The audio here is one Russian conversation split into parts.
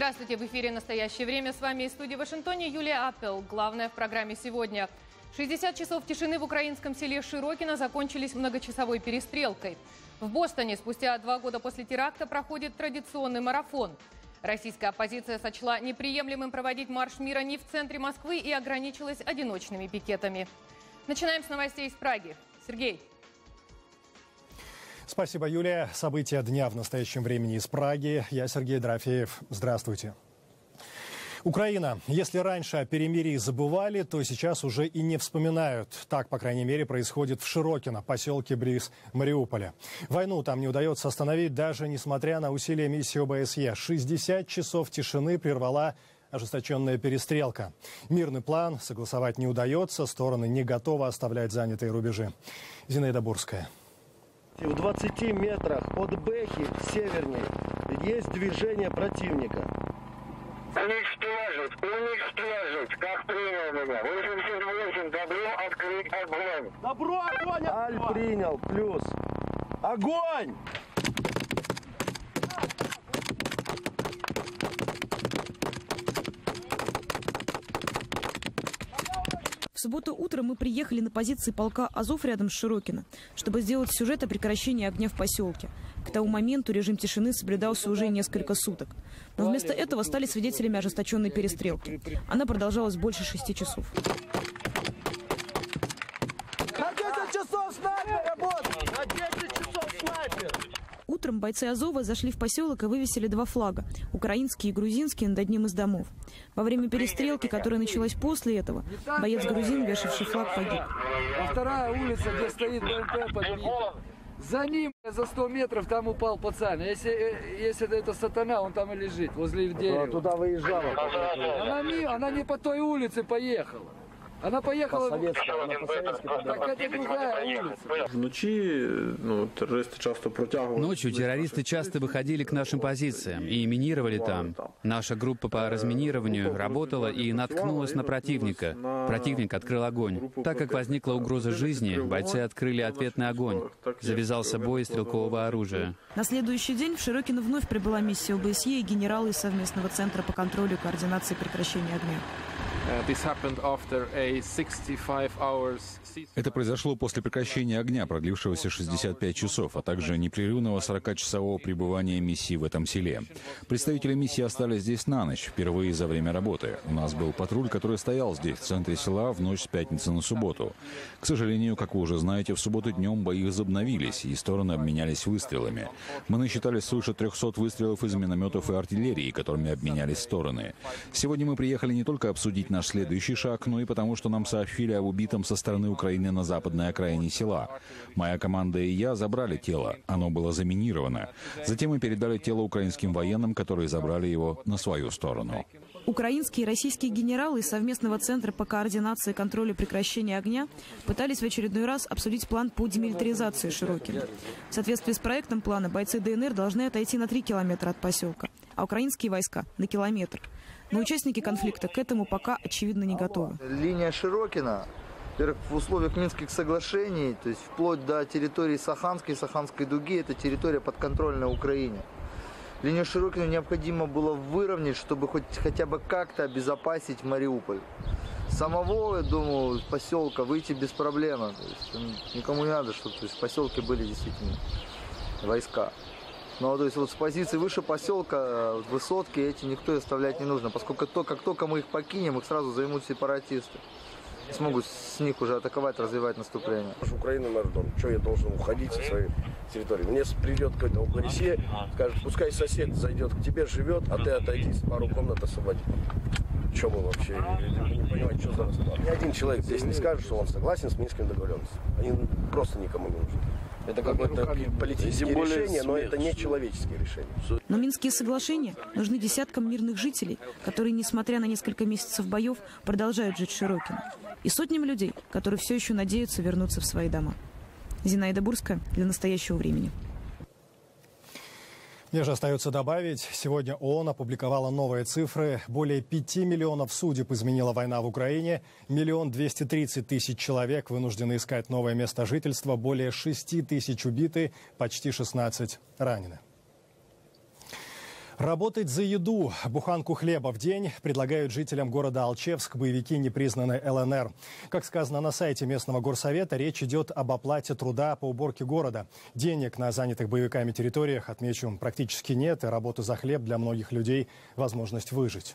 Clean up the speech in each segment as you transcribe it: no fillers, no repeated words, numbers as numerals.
Здравствуйте, в эфире «Настоящее время». С вами из студии в Вашингтоне Юлия Аппел. Главное в программе сегодня. 60 часов тишины в украинском селе Широкино закончились многочасовой перестрелкой. В Бостоне спустя 2 года после теракта проходит традиционный марафон. Российская оппозиция сочла неприемлемым проводить марш мира не в центре Москвы и ограничилась одиночными пикетами. Начинаем с новостей из Праги. Сергей. Спасибо, Юлия. События дня в настоящем времени из Праги. Я Сергей Дорофеев. Здравствуйте. Украина. Если раньше о перемирии забывали, то сейчас уже и не вспоминают. Так, по крайней мере, происходит в Широкино, поселке близ Мариуполя. Войну там не удается остановить, даже несмотря на усилия миссии ОБСЕ. 60 часов тишины прервала ожесточенная перестрелка. Мирный план согласовать не удается, стороны не готовы оставлять занятые рубежи. Зинаида Бурская. В 20 метрах от Бэхи северней есть движение противника. Уничтожить, как принял меня. 88, добро открыть огонь. Добро, огонь! Аль принял, плюс. Огонь! В субботу утром мы приехали на позиции полка «Азов» рядом с Широкино, чтобы сделать сюжет о прекращении огня в поселке. К тому моменту режим тишины соблюдался уже несколько суток. Но вместо этого стали свидетелями ожесточенной перестрелки. Она продолжалась больше 6 часов. На 10 часов снайпер работает! На 10 часов снайпер! Утром бойцы «Азова» зашли в поселок и вывесили 2 флага – украинский и грузинский над одним из домов. Во время перестрелки, которая началась после этого, боец-грузин, вешавший флаг, погиб. А вторая улица, где стоит БМП, подбита. За ним, за 100 метров, там упал пацан. Если это сатана, он там и лежит, возле дерева. Туда выезжала. Она не по той улице поехала. Она поехала... Так это другая улица. Ночью террористы часто выходили к нашим позициям и минировали там. Наша группа по разминированию работала и наткнулась на противника. Противник открыл огонь. Так как возникла угроза жизни, бойцы открыли ответный огонь. Завязался бой из стрелкового оружия. На следующий день в Широкино вновь прибыла миссия ОБСЕ и генералы из совместного центра по контролю и координации прекращения огня. Это произошло после прекращения огня, продлившегося 65 часов, а также непрерывного 40-часового пребывания миссии в этом селе. Представители миссии остались здесь на ночь, впервые за время работы. У нас был патруль, который стоял здесь, в центре села, в ночь с пятницы на субботу. К сожалению, как вы уже знаете, в субботу днем бои возобновились, и стороны обменялись выстрелами. Мы насчитали свыше 300 выстрелов из минометов и артиллерии, которыми обменялись стороны. Сегодня мы приехали не только обсудить наш следующий шаг, но и потому, что нам сообщили об убитом со стороны Украины на западной окраине села. Моя команда и я забрали тело. Оно было заминировано. Затем мы передали тело украинским военным, которые забрали его на свою сторону. Украинские и российские генералы из совместного центра по координации и контролю прекращения огня пытались в очередной раз обсудить план по демилитаризации Широкино. В соответствии с проектом плана бойцы ДНР должны отойти на 3 километра от поселка, а украинские войска – на километр. Но участники конфликта к этому пока, очевидно, не готовы. Линия Широкино, во-первых, в условиях Минских соглашений, то есть вплоть до территории Саханской дуги, это территория подконтрольная Украине. Линию Широкино необходимо было выровнять, чтобы хотя бы как-то обезопасить Мариуполь. Самого, я думаю, поселка выйти без проблем. То есть, никому не надо, чтобы в поселке были действительно войска. Но то есть вот с позиции выше поселка, высотки эти никто оставлять не нужно, поскольку как только мы их покинем, их сразу займут сепаратисты. Смогут с них уже атаковать, развивать наступление. Украина наш дом. Что я должен уходить со своей территории? Мне придет какой-то ОБСЕ, скажет, пускай сосед зайдет к тебе, живет, а ты отойди, пару комнат освободи. Что мы вообще? Не понимаете, что за расклад? Ни один человек здесь не скажет, что он согласен с Минскими договоренностями. Они просто никому не нужны. Это какое-то политическое решение, но это не человеческие решения. Но Минские соглашения нужны десяткам мирных жителей, которые, несмотря на несколько месяцев боев, продолжают жить в Широкино. И сотням людей, которые все еще надеются вернуться в свои дома. Зинаида Бурская для «Настоящего времени». Мне же остается добавить, сегодня ООН опубликовала новые цифры. Более 5 миллионов судеб изменила война в Украине. 1 230 000 человек вынуждены искать новое место жительства. Более 6 тысяч убиты, почти 16 ранены. Работать за еду, буханку хлеба в день предлагают жителям города Алчевск боевики непризнанной ЛНР. Как сказано на сайте местного горсовета, речь идет об оплате труда по уборке города. Денег на занятых боевиками территориях, отмечу, практически нет, и работа за хлеб для многих людей – возможность выжить.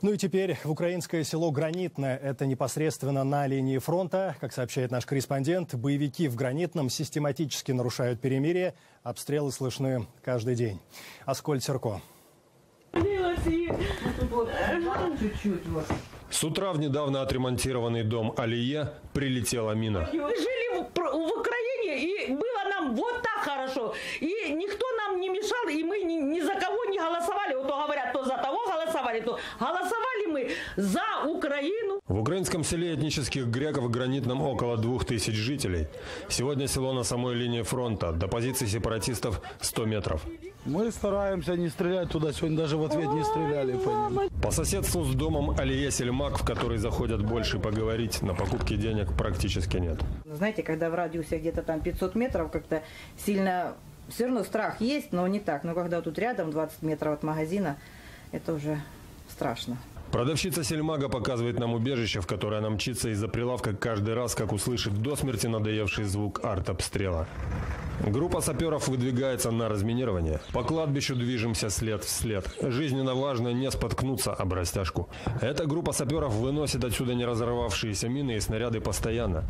Ну и теперь в украинское село Гранитное. Это непосредственно на линии фронта. Как сообщает наш корреспондент, боевики в Гранитном систематически нарушают перемирие. Обстрелы слышны каждый день. Аскольд Серко. С утра в недавно отремонтированный дом Алие прилетела мина. Жили в Украине, и было нам вот так хорошо. И никто нам не мешал, и мы ни за кого не голосовали. Вот то говорят, то за того голосовали, то голосовали мы за Украину. В украинском селе этнических греков в Гранитном около 2000 жителей. Сегодня село на самой линии фронта. До позиции сепаратистов 100 метров. Мы стараемся не стрелять туда. Сегодня даже в ответ не стреляли по ним. По соседству с домом Алие Сельмак, в который заходят больше поговорить, на покупки денег практически нет. Знаете, когда в радиусе где-то там 500 метров, как-то сильно... Все равно страх есть, но не так. Но когда тут рядом 20 метров от магазина, это уже страшно. Продавщица Сельмага показывает нам убежище, в которое она мчится из-за прилавка каждый раз, как услышит до смерти надоевший звук артобстрела. Группа саперов выдвигается на разминирование. По кладбищу движемся след в след. Жизненно важно не споткнуться об растяжку. Эта группа саперов выносит отсюда не разорвавшиеся мины и снаряды постоянно.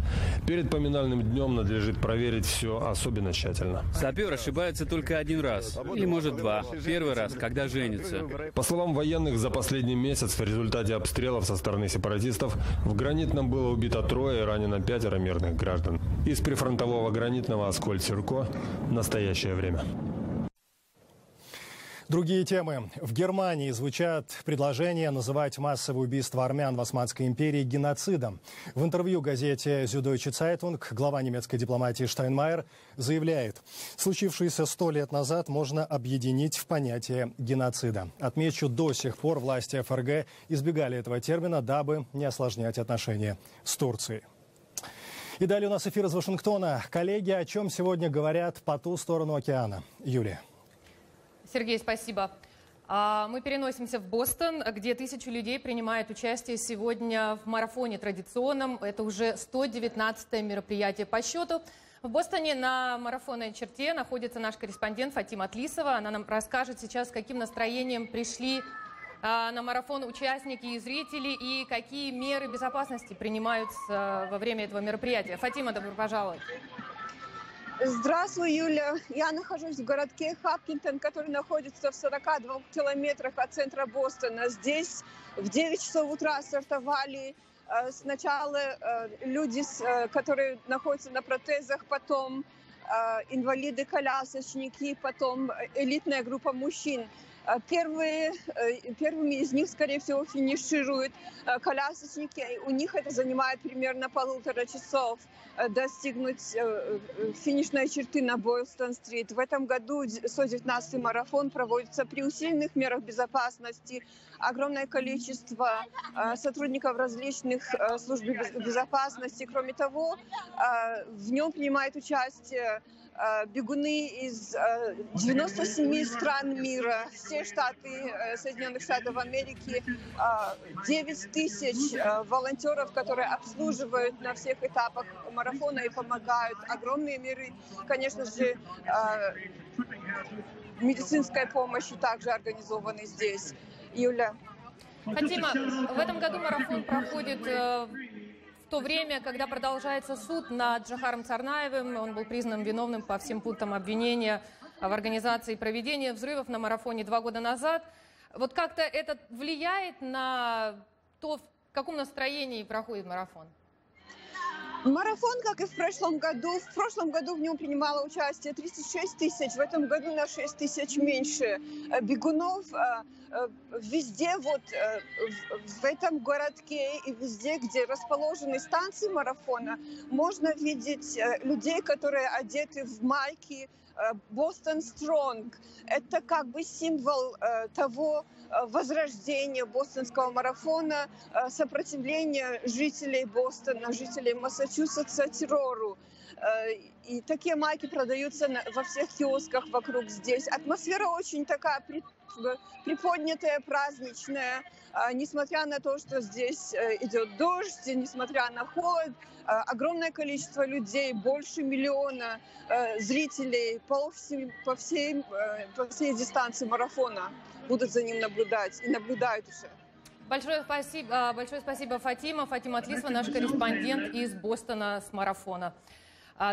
Перед поминальным днем надлежит проверить все особенно тщательно. Сапер ошибается только один раз. Или, может, два. Первый раз, когда женится. По словам военных, за последний месяц в результате обстрелов со стороны сепаратистов в Гранитном было убито 3 и ранено 5 мирных граждан. Из прифронтового Гранитного Аскольд Серко. Настоящее время. Другие темы. В Германии звучат предложения называть массовое убийство армян в Османской империи геноцидом. В интервью газете «Süddeutsche Zeitung» глава немецкой дипломатии Штайнмайер заявляет, случившееся 100 лет назад можно объединить в понятие геноцида. Отмечу, до сих пор власти ФРГ избегали этого термина, дабы не осложнять отношения с Турцией. И далее у нас эфир из Вашингтона. Коллеги, о чем сегодня говорят по ту сторону океана? Юлия. Сергей, спасибо. Мы переносимся в Бостон, где 1000 людей принимают участие сегодня в марафоне традиционном. Это уже 119-е мероприятие по счету. В Бостоне на марафонной черте находится наш корреспондент Фатима Атлисова. Она нам расскажет сейчас, с каким настроением пришли на марафон участники и зрители, и какие меры безопасности принимаются во время этого мероприятия. Фатима, добро пожаловать. Здравствуй, Юля. Я нахожусь в городке Хапкинтон, который находится в 42 километрах от центра Бостона. Здесь в 9 часов утра стартовали сначала люди, которые находятся на протезах, потом инвалиды-колясочники, потом элитная группа мужчин. Первыми из них, скорее всего, финишируют колясочники. У них это занимает примерно 1,5 часов достигнуть финишной черты на Бойлстон-стрит. В этом году 119-й марафон проводится при усиленных мерах безопасности. Огромное количество сотрудников различных служб безопасности. Кроме того, в нем принимают участие бегуны из 97 стран мира, все штаты Соединенных Штатов Америки, 9 тысяч волонтеров, которые обслуживают на всех этапах марафона и помогают. Огромные меры, конечно же, медицинской помощи также организованы здесь. Юля. Фатима, в этом году марафон проходит в то время, когда продолжается суд над Джохаром Царнаевым. Он был признан виновным по всем пунктам обвинения в организации и проведении взрывов на марафоне 2 года назад. Вот как-то это влияет на то, в каком настроении проходит марафон? Марафон, как и в прошлом году в нем принимало участие 36 тысяч, в этом году на 6 тысяч меньше бегунов. Везде, вот в этом городке и везде, где расположены станции марафона, можно видеть людей, которые одеты в майки Boston Strong. Это как бы символ того возрождения бостонского марафона, сопротивления жителей Бостона, жителей Массачусетса террору. И такие майки продаются во всех киосках вокруг здесь. Атмосфера очень такая приподнятая, праздничная. Несмотря на то, что здесь идет дождь, несмотря на холод, огромное количество людей, больше миллиона зрителей по всей дистанции марафона будут за ним наблюдать и наблюдают уже. Большое спасибо, Фатима. Фатима Атлисова, наш корреспондент из Бостона с марафона.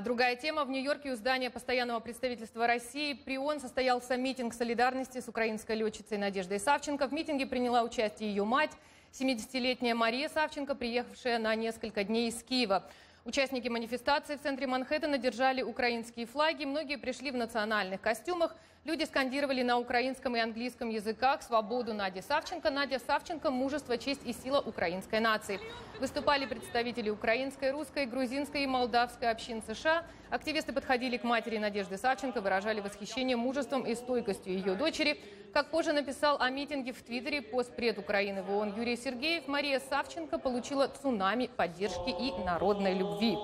Другая тема. В Нью-Йорке у здания постоянного представительства России при ООН состоялся митинг солидарности с украинской летчицей Надеждой Савченко. В митинге приняла участие ее мать, 70-летняя Мария Савченко, приехавшая на несколько дней из Киева. Участники манифестации в центре Манхэттена держали украинские флаги. Многие пришли в национальных костюмах. Люди скандировали на украинском и английском языках «Свободу Наде Савченко». Надя Савченко – мужество, честь и сила украинской нации. Выступали представители украинской, русской, грузинской и молдавской общин США. Активисты подходили к матери Надежды Савченко, выражали восхищение мужеством и стойкостью ее дочери. Как позже написал о митинге в Твиттере постпред Украины в ООН Юрий Сергеев, Мария Савченко получила цунами поддержки и народной любви.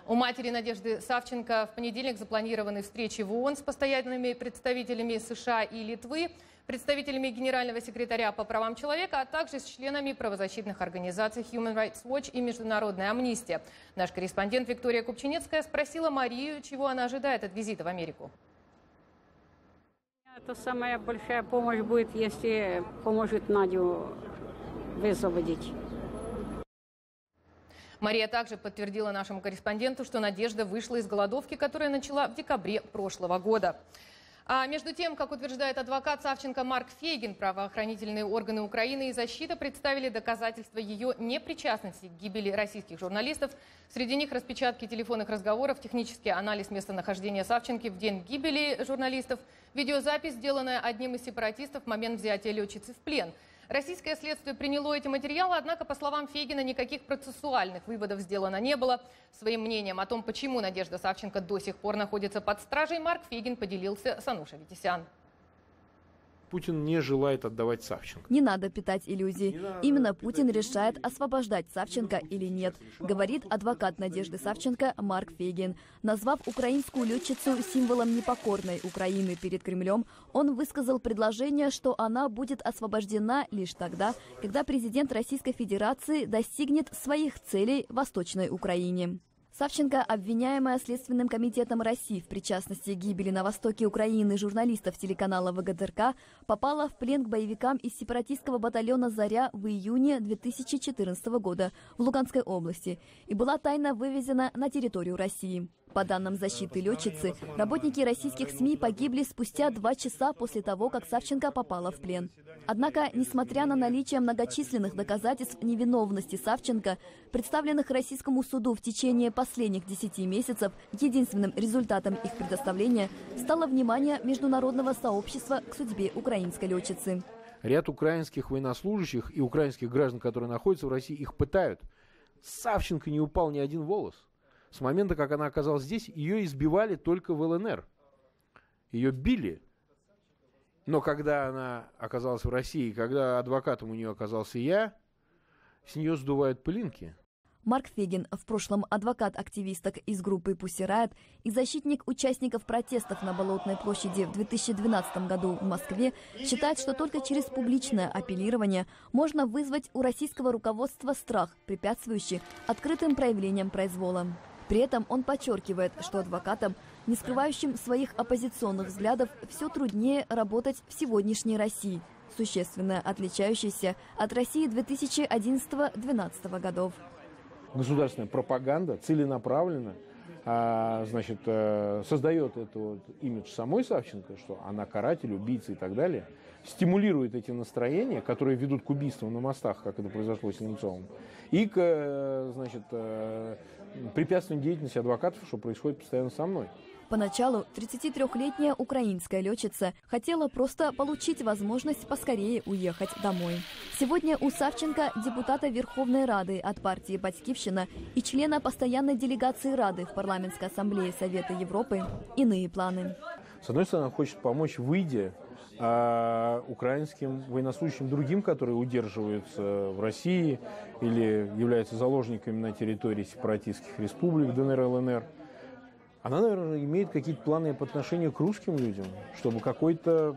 У матери Надежды Савченко в понедельник запланированы встречи в ООН с постоянными представителями США и Литвы, представителями генерального секретаря по правам человека, а также с членами правозащитных организаций Human Rights Watch и Международная амнистия. Наш корреспондент Виктория Купчинецкая спросила Марию, чего она ожидает от визита в Америку. Это самая большая помощь будет, если поможет Надю высвободить. Мария также подтвердила нашему корреспонденту, что Надежда вышла из голодовки, которая начала в декабре прошлого года. А между тем, как утверждает адвокат Савченко Марк Фейгин, правоохранительные органы Украины и защита представили доказательства ее непричастности к гибели российских журналистов. Среди них распечатки телефонных разговоров, технический анализ местонахождения Савченко в день гибели журналистов, видеозапись, сделанная одним из сепаратистов в момент взятия летчицы в плен. Российское следствие приняло эти материалы, однако, по словам Фейгина, никаких процессуальных выводов сделано не было. Своим мнением о том, почему Надежда Савченко до сих пор находится под стражей, Марк Фейгин поделился с Анушей Витисян. Путин не желает отдавать Савченко. Не надо питать иллюзий. Именно Путин решает, освобождать Савченко или нет, говорит адвокат Надежды Савченко Марк Фейгин. Назвав украинскую летчицу символом непокорной Украины перед Кремлем, он высказал предложение, что она будет освобождена лишь тогда, когда президент Российской Федерации достигнет своих целей в Восточной Украине. Савченко, обвиняемая Следственным комитетом России в причастности к гибели на востоке Украины журналистов телеканала ВГТРК, попала в плен к боевикам из сепаратистского батальона «Заря» в июне 2014 года в Луганской области и была тайно вывезена на территорию России. По данным защиты летчицы, работники российских СМИ погибли спустя 2 часа после того, как Савченко попала в плен. Однако, несмотря на наличие многочисленных доказательств невиновности Савченко, представленных российскому суду в течение последних 10 месяцев, единственным результатом их предоставления стало внимание международного сообщества к судьбе украинской летчицы. Ряд украинских военнослужащих и украинских граждан, которые находятся в России, их пытают. С Савченко не упал ни один волос. С момента, как она оказалась здесь, ее избивали только в ЛНР. Ее били. Но когда она оказалась в России, когда адвокатом у нее оказался я, с нее сдувают пылинки. Марк Фейгин, в прошлом адвокат активисток из группы Pussy Riot и защитник участников протестов на Болотной площади в 2012 году в Москве, считает, что только через публичное апеллирование можно вызвать у российского руководства страх, препятствующий открытым проявлениям произвола. При этом он подчеркивает, что адвокатам, не скрывающим своих оппозиционных взглядов, все труднее работать в сегодняшней России, существенно отличающейся от России 2011-2012 годов. Государственная пропаганда целенаправленно создает этот имидж самой Савченко, что она каратель, убийца и так далее, стимулирует эти настроения, которые ведут к убийствам на мостах, как это произошло с Немцовым, и к препятствованию деятельности адвокатов, что происходит постоянно со мной. Поначалу 33-летняя украинская летчица хотела просто получить возможность поскорее уехать домой. Сегодня у Савченко, депутата Верховной Рады от партии «Батькивщина» и члена постоянной делегации Рады в Парламентской ассамблее Совета Европы, иные планы. С одной стороны, она хочет помочь, выйдя украинским военнослужащим другим, которые удерживаются в России или являются заложниками на территории сепаратистских республик ДНР, ЛНР, Она, наверное, имеет какие-то планы по отношению к русским людям, чтобы какой-то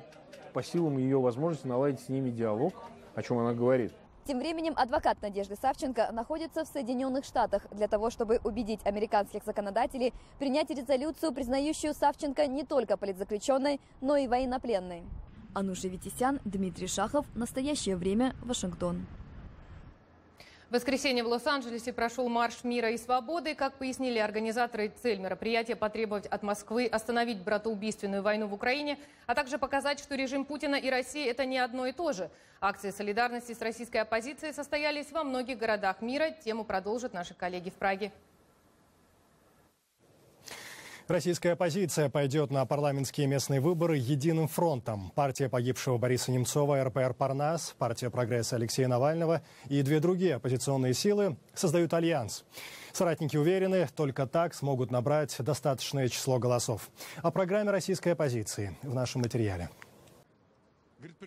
по силам ее возможности наладить с ними диалог, о чем она говорит. Тем временем адвокат Надежды Савченко находится в Соединенных Штатах для того, чтобы убедить американских законодателей принять резолюцию, признающую Савченко не только политзаключенной, но и военнопленной. Ануша Витисян, Дмитрий Шахов. Настоящее время. Вашингтон. В воскресенье в Лос-Анджелесе прошел марш мира и свободы. Как пояснили организаторы, цель мероприятия – потребовать от Москвы остановить братоубийственную войну в Украине, а также показать, что режим Путина и России – это не одно и то же. Акции солидарности с российской оппозицией состоялись во многих городах мира. Тему продолжат наши коллеги в Праге. Российская оппозиция пойдет на парламентские местные выборы единым фронтом. Партия погибшего Бориса Немцова, РПР «Парнас», партия «Прогресса» Алексея Навального и две другие оппозиционные силы создают альянс. Соратники уверены, только так смогут набрать достаточное число голосов. О программе российской оппозиции в нашем материале.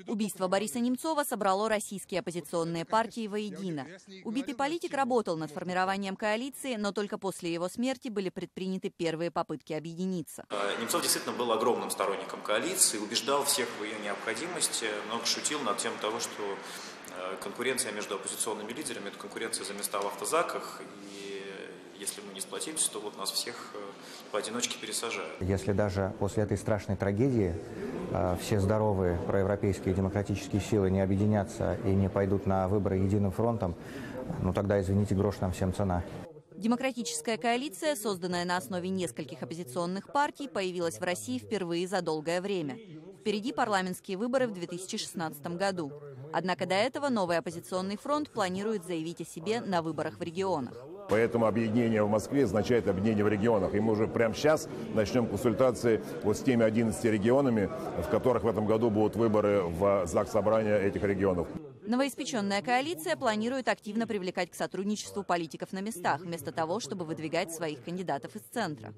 Убийство Бориса Немцова собрало российские оппозиционные партии воедино. Убитый политик работал над формированием коалиции, но только после его смерти были предприняты первые попытки объединиться. Немцов действительно был огромным сторонником коалиции, убеждал всех в ее необходимости, но шутил над тем того, что конкуренция между оппозиционными лидерами – это конкуренция за места в автозаках. И если мы не сплотимся, то вот нас всех поодиночке пересажают. Если даже после этой страшной трагедии все здоровые проевропейские демократические силы не объединятся и не пойдут на выборы единым фронтом, ну тогда, извините, грош нам всем цена. Демократическая коалиция, созданная на основе нескольких оппозиционных партий, появилась в России впервые за долгое время. Впереди парламентские выборы в 2016 году. Однако до этого новый оппозиционный фронт планирует заявить о себе на выборах в регионах. Поэтому объединение в Москве означает объединение в регионах. И мы уже прямо сейчас начнем консультации вот с теми 11 регионами, в которых в этом году будут выборы в Заксобрание этих регионов. Новоиспеченная коалиция планирует активно привлекать к сотрудничеству политиков на местах, вместо того, чтобы выдвигать своих кандидатов из центра.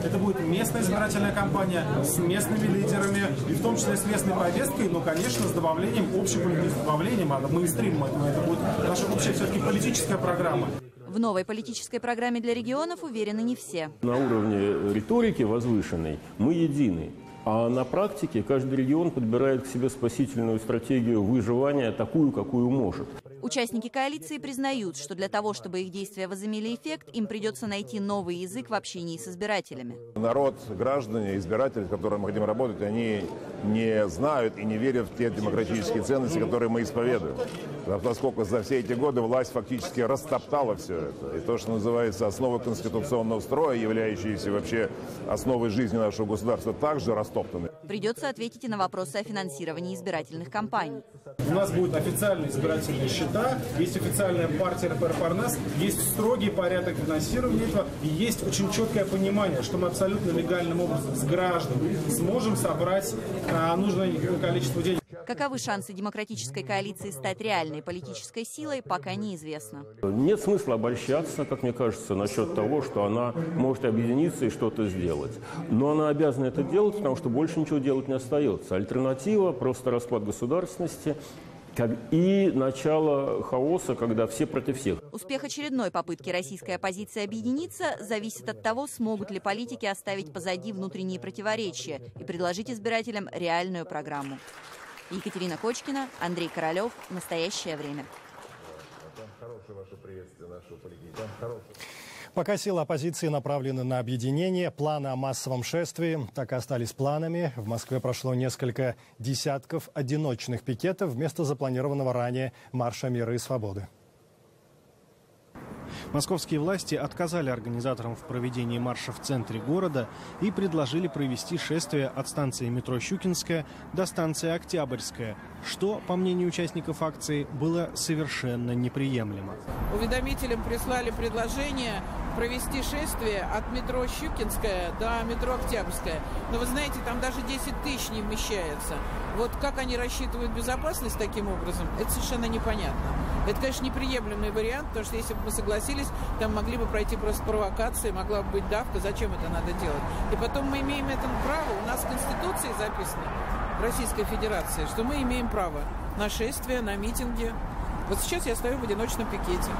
Это будет местная избирательная кампания с местными лидерами, и в том числе с местной повесткой, но, конечно, с добавлением, общим добавлением, мейнстримом. Это будет наша общая все-таки политическая программа. В новой политической программе для регионов уверены не все. На уровне риторики возвышенной мы едины. А на практике каждый регион подбирает к себе спасительную стратегию выживания, такую, какую может. Участники коалиции признают, что для того, чтобы их действия возымели эффект, им придется найти новый язык в общении с избирателями. Народ, граждане, избиратели, с которыми мы хотим работать, они не знают и не верят в те демократические ценности, которые мы исповедуем. Поскольку за все эти годы власть фактически растоптала все это. И то, что называется основой конституционного строя, являющиеся вообще основой жизни нашего государства, также растоптаны. Придется ответить и на вопросы о финансировании избирательных кампаний. У нас будут официальные избирательные счета, есть официальная партия РПР «Парнас», есть строгий порядок финансирования этого, и есть очень четкое понимание, что мы абсолютно легальным образом с граждан сможем собрать нужное количество денег. Каковы шансы демократической коалиции стать реальной политической силой, пока неизвестно. Нет смысла обольщаться, как мне кажется, насчет того, что она может объединиться и что-то сделать. Но она обязана это делать, потому что больше ничего делать не остается. Альтернатива – просто распад государственности и начало хаоса, когда все против всех. Успех очередной попытки российской оппозиции объединиться зависит от того, смогут ли политики оставить позади внутренние противоречия и предложить избирателям реальную программу. Екатерина Кочкина, Андрей Королев. Настоящее время. Пока силы оппозиции направлены на объединение, планы о массовом шествии так и остались планами. В Москве прошло несколько десятков одиночных пикетов вместо запланированного ранее марша мира и свободы. Московские власти отказали организаторам в проведении марша в центре города и предложили провести шествие от станции метро Щукинская до станции Октябрьская, что, по мнению участников акции, было совершенно неприемлемо. Уведомителям прислали предложение провести шествие от метро Щукинская до метро Октябрьская. Но вы знаете, там даже 10 тысяч не вмещается. Вот как они рассчитывают безопасность таким образом, это совершенно непонятно. Это, конечно, неприемлемый вариант, потому что если бы мы согласились, там могли бы пройти просто провокации, могла бы быть давка, зачем это надо делать. И потом мы имеем это право, у нас в Конституции записано, Российской Федерации, что мы имеем право на шествие, на митинги. Вот сейчас я стою в одиночном пикете.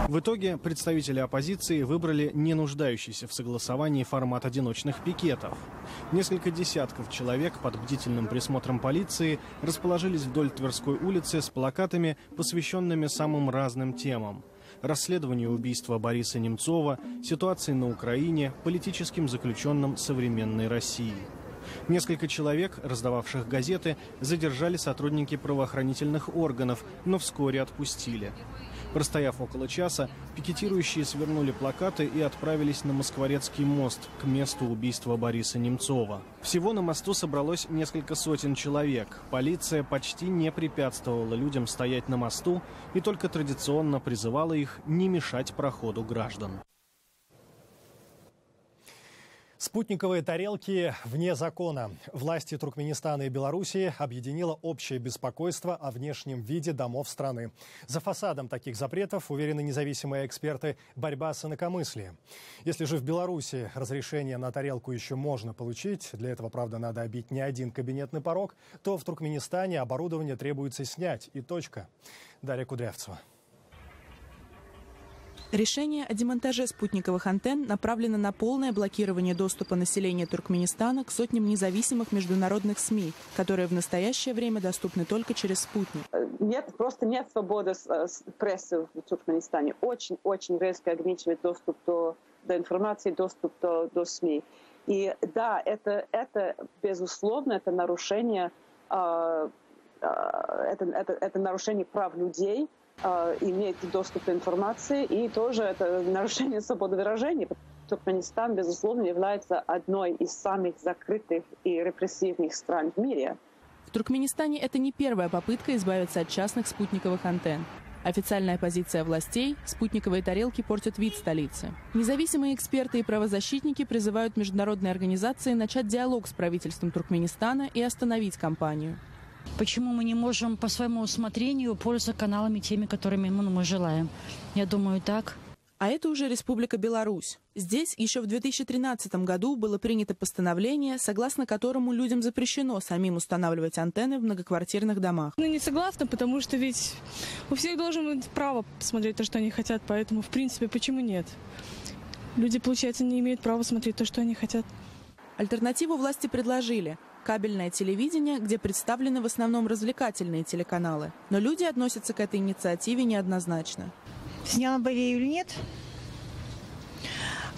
В итоге представители оппозиции выбрали не нуждающийся в согласовании формат одиночных пикетов. Несколько десятков человек под бдительным присмотром полиции расположились вдоль Тверской улицы с плакатами, посвященными самым разным темам: расследованию убийства Бориса Немцова, ситуации на Украине, политическим заключенным современной России. Несколько человек, раздававших газеты, задержали сотрудники правоохранительных органов, но вскоре отпустили. Простояв около часа, пикетирующие свернули плакаты и отправились на Москворецкий мост, к месту убийства Бориса Немцова. Всего на мосту собралось несколько сотен человек. Полиция почти не препятствовала людям стоять на мосту и только традиционно призывала их не мешать проходу граждан. Спутниковые тарелки вне закона. Власти Туркменистана и Белоруссии объединило общее беспокойство о внешнем виде домов страны. За фасадом таких запретов, уверены независимые эксперты, борьба с инакомыслием. Если же в Беларуси разрешение на тарелку еще можно получить, для этого, правда, надо обить не один кабинетный порог, то в Туркменистане оборудование требуется снять, и точка. Дарья Кудрявцева. Решение о демонтаже спутниковых антенн направлено на полное блокирование доступа населения Туркменистана к сотням независимых международных СМИ, которые в настоящее время доступны только через спутник. Просто нет свободы прессы в Туркменистане. Очень резко ограничивает доступ до информации, доступ до СМИ. И да, это безусловно, это нарушение прав людей, иметь доступ к информации, и тоже это нарушение свободы выражения. Туркменистан, безусловно, является одной из самых закрытых и репрессивных стран в мире. В Туркменистане это не первая попытка избавиться от частных спутниковых антенн. Официальная позиция властей – спутниковые тарелки портят вид столицы. Независимые эксперты и правозащитники призывают международные организации начать диалог с правительством Туркменистана и остановить кампанию. Почему мы не можем по своему усмотрению пользоваться каналами теми, которыми мы желаем? Я думаю, так. А это уже Республика Беларусь. Здесь еще в 2013 году было принято постановление, согласно которому людям запрещено самим устанавливать антенны в многоквартирных домах. Не согласна, потому что ведь у всех должно быть право смотреть то, что они хотят, поэтому, в принципе, почему нет? Люди, получается, не имеют права смотреть то, что они хотят. Альтернативу власти предложили – кабельное телевидение, где представлены в основном развлекательные телеканалы. Но люди относятся к этой инициативе неоднозначно. Сняла бы я или нет?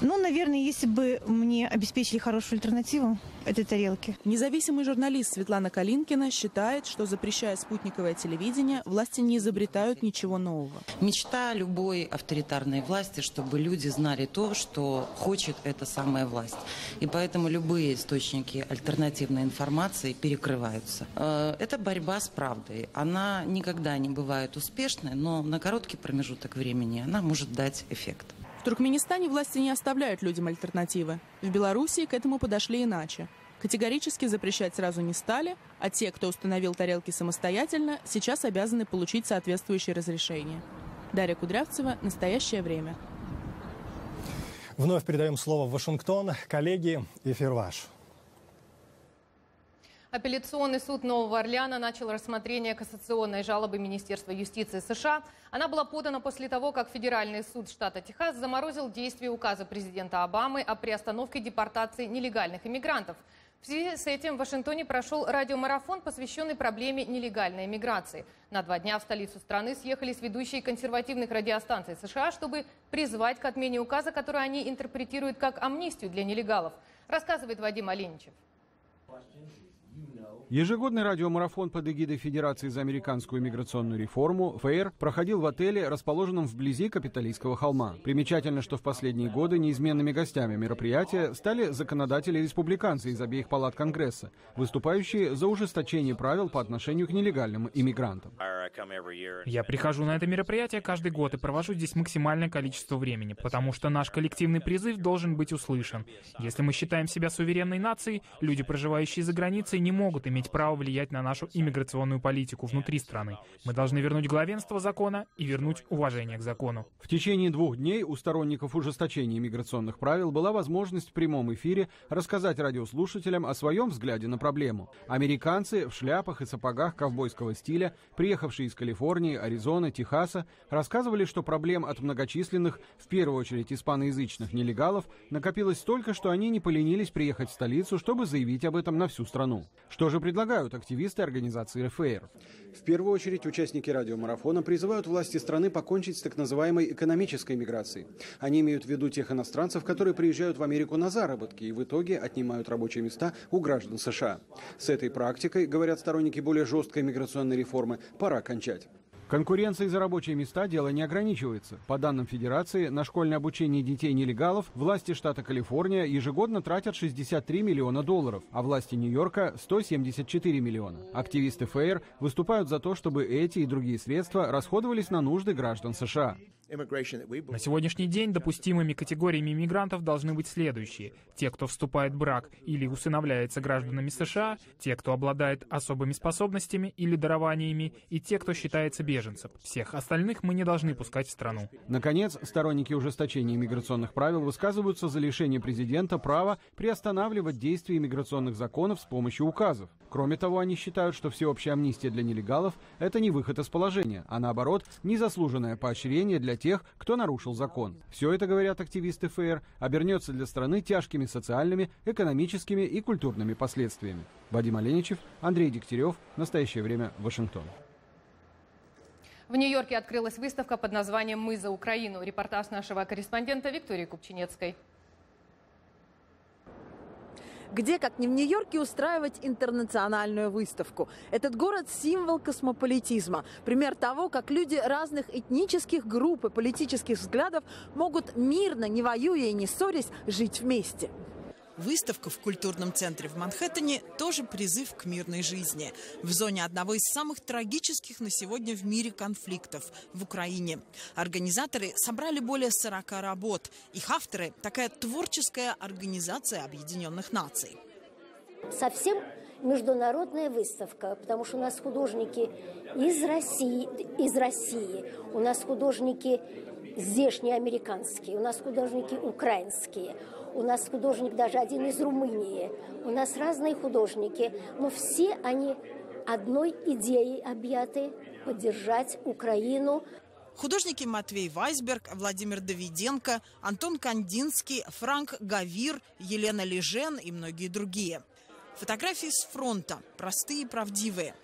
Ну, наверное, если бы мне обеспечили хорошую альтернативу этой тарелке. Независимый журналист Светлана Калинкина считает, что, запрещая спутниковое телевидение, власти не изобретают ничего нового. Мечта любой авторитарной власти, чтобы люди знали то, что хочет эта самая власть. И поэтому любые источники альтернативной информации перекрываются. Это борьба с правдой. Она никогда не бывает успешной, но на короткий промежуток времени она может дать эффект. В Туркменистане власти не оставляют людям альтернативы. В Белоруссии к этому подошли иначе. Категорически запрещать сразу не стали, а те, кто установил тарелки самостоятельно, сейчас обязаны получить соответствующее разрешение. Дарья Кудрявцева, «Настоящее время». Вновь передаем слово в Вашингтон. Коллеги, эфир ваш. Апелляционный суд Нового Орлеана начал рассмотрение кассационной жалобы Министерства юстиции США. Она была подана после того, как Федеральный суд штата Техас заморозил действие указа президента Обамы о приостановке депортации нелегальных иммигрантов. В связи с этим в Вашингтоне прошел радиомарафон, посвященный проблеме нелегальной иммиграции. На 2 дня в столицу страны съехались ведущие консервативных радиостанций США, чтобы призвать к отмене указа, который они интерпретируют как амнистию для нелегалов, рассказывает Вадим Оленичев. Ежегодный радиомарафон под эгидой Федерации за американскую иммиграционную реформу ФЭйр проходил в отеле, расположенном вблизи Капитолийского холма. Примечательно, что в последние годы неизменными гостями мероприятия стали законодатели-республиканцы из обеих палат Конгресса, выступающие за ужесточение правил по отношению к нелегальным иммигрантам. Я прихожу на это мероприятие каждый год и провожу здесь максимальное количество времени, потому что наш коллективный призыв должен быть услышан. Если мы считаем себя суверенной нацией, люди, проживающие за границей, не могут могут иметь право влиять на нашу иммиграционную политику внутри страны. Мы должны вернуть главенство закона и вернуть уважение к закону. В течение 2 дней у сторонников ужесточения миграционных правил была возможность в прямом эфире рассказать радиослушателям о своем взгляде на проблему. Американцы в шляпах и сапогах ковбойского стиля, приехавшие из Калифорнии, Аризоны, Техаса, рассказывали, что проблем от многочисленных, в первую очередь испаноязычных нелегалов, накопилось столько, что они не поленились приехать в столицу, чтобы заявить об этом на всю страну. Что же предлагают активисты организации ФЭйр? В первую очередь участники радиомарафона призывают власти страны покончить с так называемой экономической миграцией. Они имеют в виду тех иностранцев, которые приезжают в Америку на заработки и в итоге отнимают рабочие места у граждан США. С этой практикой, говорят сторонники более жесткой миграционной реформы, пора кончать. Конкуренцией за рабочие места дело не ограничивается. По данным Федерации, на школьное обучение детей-нелегалов власти штата Калифорния ежегодно тратят $63 миллиона, а власти Нью-Йорка – 174 миллиона. Активисты ФЭйр выступают за то, чтобы эти и другие средства расходовались на нужды граждан США. На сегодняшний день допустимыми категориями мигрантов должны быть следующие. Те, кто вступает в брак или усыновляется гражданами США, те, кто обладает особыми способностями или дарованиями, и те, кто считается беженцем. Всех остальных мы не должны пускать в страну. Наконец, сторонники ужесточения миграционных правил высказываются за лишение президента права приостанавливать действие миграционных законов с помощью указов. Кроме того, они считают, что всеобщая амнистия для нелегалов – это не выход из положения, а наоборот, незаслуженное поощрение для тех, кто нарушил закон. Все это, говорят активисты ФЭйр, обернется для страны тяжкими социальными, экономическими и культурными последствиями. Вадим Оленичев, Андрей Дегтярев. Настоящее время. Вашингтон. В Нью-Йорке открылась выставка под названием «Мы за Украину». Репортаж нашего корреспондента Виктории Купчинецкой. Где, как не в Нью-Йорке, устраивать интернациональную выставку? Этот город – символ космополитизма. Пример того, как люди разных этнических групп и политических взглядов могут мирно, не воюя и не ссорясь, жить вместе. Выставка в культурном центре в Манхэттене тоже призыв к мирной жизни. В зоне одного из самых трагических на сегодня в мире конфликтов – в Украине. Организаторы собрали более 40 работ. Их авторы – такая творческая организация Объединенных Наций. Совсем международная выставка, потому что у нас художники из России, у нас художники здешние американские, у нас художники украинские. У нас художник даже один из Румынии. У нас разные художники, но все они одной идеей объяты – поддержать Украину. Художники Матвей Вайсберг, Владимир Давиденко, Антон Кандинский, Франк Гавир, Елена Лежен и многие другие. Фотографии с фронта, простые и правдивые.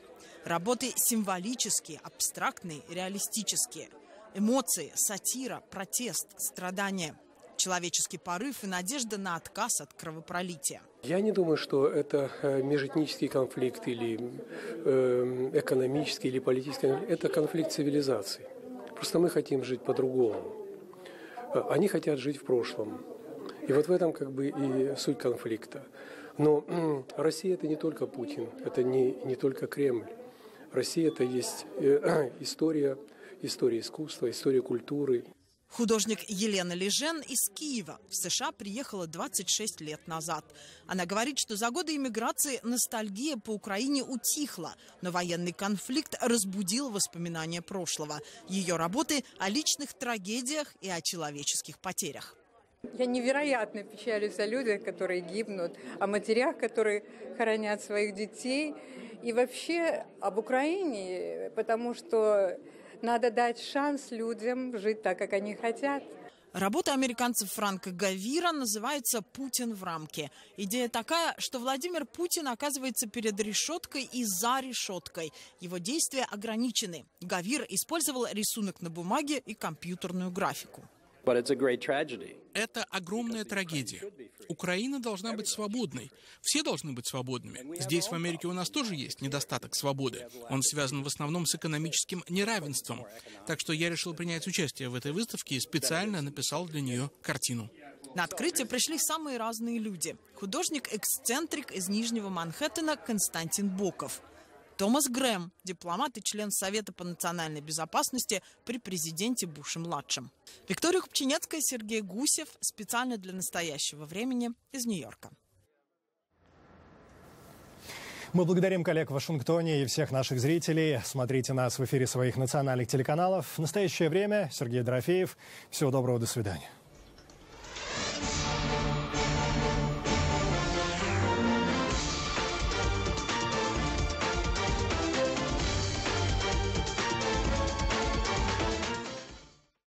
Работы символические, абстрактные, реалистические. Эмоции, сатира, протест, страдания. Человеческий порыв и надежда на отказ от кровопролития. Я не думаю, что это межэтнический конфликт или экономический или политический. Это конфликт цивилизаций. Просто мы хотим жить по-другому. Они хотят жить в прошлом. И вот в этом как бы и суть конфликта. Но Россия – это не только Путин, это не только Кремль. Россия – это есть история искусства, история культуры. Художник Елена Лежен из Киева в США приехала 26 лет назад. Она говорит, что за годы иммиграции ностальгия по Украине утихла, но военный конфликт разбудил воспоминания прошлого. Ее работы о личных трагедиях и о человеческих потерях. Я невероятно печалюсь о людях, которые гибнут, о матерях, которые хоронят своих детей, и вообще об Украине, потому что надо дать шанс людям жить так, как они хотят. Работа американцев Франка Гавира называется «Путин в рамке». Идея такая, что Владимир Путин оказывается перед решеткой и за решеткой. Его действия ограничены. Гавир использовал рисунок на бумаге и компьютерную графику. Это огромная трагедия. Украина должна быть свободной. Все должны быть свободными. Здесь, в Америке, у нас тоже есть недостаток свободы. Он связан в основном с экономическим неравенством. Так что я решил принять участие в этой выставке и специально написал для нее картину. На открытие пришли самые разные люди. Художник-эксцентрик из Нижнего Манхэттена Константин Боков. Томас Грэм, дипломат и член Совета по национальной безопасности при президенте Буше-младшем. Виктория Купчинецкая, Сергей Гусев. Специально для настоящего времени из Нью-Йорка. Мы благодарим коллег в Вашингтоне и всех наших зрителей. Смотрите нас в эфире своих национальных телеканалов. В настоящее время Сергей Дорофеев. Всего доброго, до свидания.